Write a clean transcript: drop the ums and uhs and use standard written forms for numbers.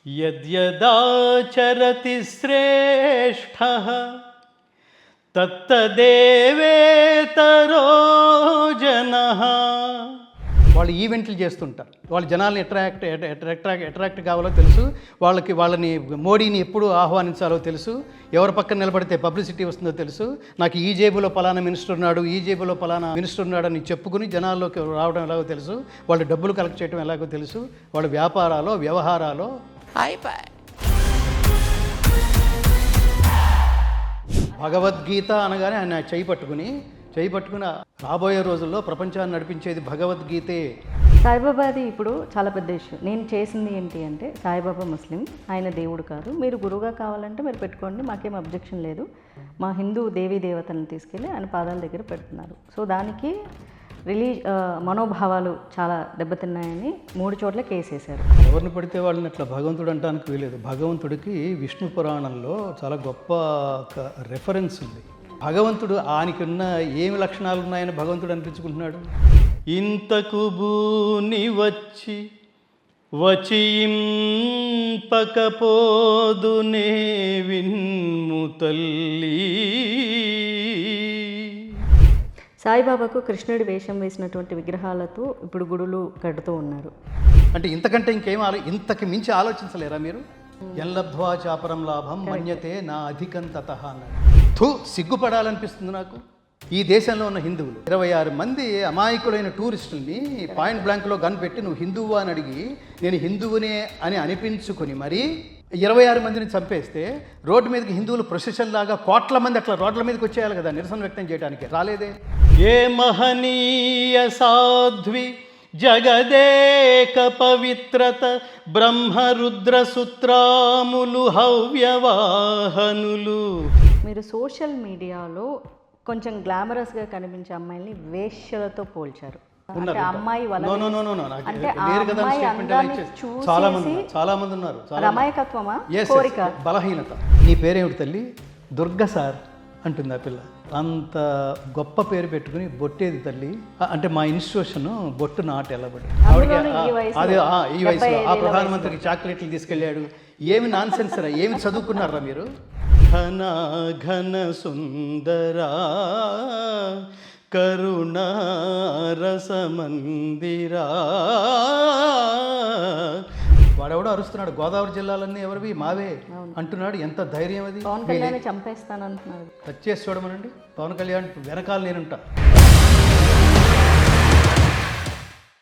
యద్యదాచరతి శ్రేష్ఠః తత్తదేవేతరో జనః. వాళ్ళు ఈవెంట్లు చేస్తుంటారు, వాళ్ళు జనాల్ని అట్రాక్ట్ కావాలో తెలుసు, వాళ్ళని మోడీని ఎప్పుడు ఆహ్వానించాలో తెలుసు, ఎవరి పక్కన నిలబడితే పబ్లిసిటీ వస్తుందో తెలుసు, నాకు ఈ జేబులో పలానా మినిస్టర్ ఉన్నాడు, ఈ జేబులో పలానా మినిస్టర్ ఉన్నాడు అని చెప్పుకుని జనాల్లోకి రావడం ఎలాగో తెలుసు, వాళ్ళు డబ్బులు కలెక్ట్ చేయడం ఎలాగో తెలుసు, వాళ్ళ వ్యాపారాలో వ్యవహారాలో భగవద్గీత అనగానే ఆయన చేయి పట్టుకుని రాబోయే రోజుల్లో ప్రపంచాన్ని నడిపించేది భగవద్గీతే. సాయిబాబాది ఇప్పుడు చాలా పెద్ద ఇష్యూ. నేను చేసింది ఏంటి అంటే, సాయిబాబా ముస్లిం, ఆయన దేవుడు కాదు, మీరు గురువుగా కావాలంటే మీరు పెట్టుకోండి, మాకేం అబ్జెక్షన్ లేదు. మా హిందూ దేవీ దేవతలను తీసుకెళ్ళి ఆయన పాదాల దగ్గర పెడుతున్నారు. సో దానికి మనోభావాలు చాలా దెబ్బతిన్నాయని 3 చోట్ల కేసు వేశారు. ఎవరిని పడితే వాళ్ళని అట్లా భగవంతుడు అంటానికి వీలేదు. భగవంతుడికి విష్ణు పురాణంలో చాలా గొప్ప రెఫరెన్స్ ఉంది. భగవంతుడు ఆయనకున్న ఏమి లక్షణాలు ఉన్నాయని భగవంతుడు అనిపించుకుంటున్నాడు. ఇంతకు భూని వచింపకపోదునే విన్ము తల్లి. సాయిబాబాకు కృష్ణుడి వేషం వేసినటువంటి విగ్రహాలతో ఇప్పుడు గుడులు కడుతూ ఉన్నారు. అంటే ఇంతకంటే ఇంతకు మించి ఆలోచించలేరా మీరు? ఎల్లబ్ధ్వా చాపరం లాభం మన్యతే నా అధికం తతః అన్నాడు. సిగ్గుపడాలనిపిస్తుంది నాకు. ఈ దేశంలో ఉన్న హిందువులు 26 మంది అమాయకులైన టూరిస్టుల్ని పాయింట్ బ్లాంక్లో గన్ పెట్టి నువ్వు హిందువా అని అడిగి నేను హిందువునే అని అనిపించుకొని మరి 26 మందిని చంపేస్తే రోడ్డు మీదకి హిందువులు ప్రొసెషన్ లాగా కోట్ల మంది అట్లా రోడ్ల మీదకి వచ్చేయాలి కదా నిరసన వ్యక్తం చేయడానికి. రాలేదే. ఏ మహనీయ సాధ్వి జగదేక పవిత్రత బ్రహ్మరుద్ర సూత్రాములు హవ్యవాహనులు. మీరు సోషల్ మీడియాలో కొంచెం గ్లామరస్గా కనిపించే అమ్మాయిల్ని వేశ్యలతో పోల్చారు. అమ్మాయి చాలా మంది ఉన్నారు. అమాయకత్వమా, కోరిక, బలహీనత. నీ పేరేమిటి తల్లి? దుర్గ సార్ అంటుంది ఆ పిల్ల. అంత గొప్ప పేరు పెట్టుకుని బొట్టేది తల్లి అంటే మా ఇన్స్టిట్యూషన్ బొట్టు నాటు ఎల్లబడి అదే ఈ వయసులో ఆ ప్రధానమంత్రికి చాక్లెట్లు తీసుకెళ్ళాడు. ఏమి నాన్ సెన్స్ రా, ఏమి చదువుకున్నారా మీరు? ఘన ఘన సుందరా కరుణా రసమందిరా. వాడెవడో అరుస్తున్నాడు, గోదావరి జిల్లాలన్నీ ఎవరివి మావే అంటున్నాడు. ఎంత ధైర్యం అది! పవన్ కళ్యాణ్ చంపేస్తానంటున్నాడు. టచ్ చేసి చూడమనండి. పవన్ కళ్యాణ్ వెనకాల నేనుంటా.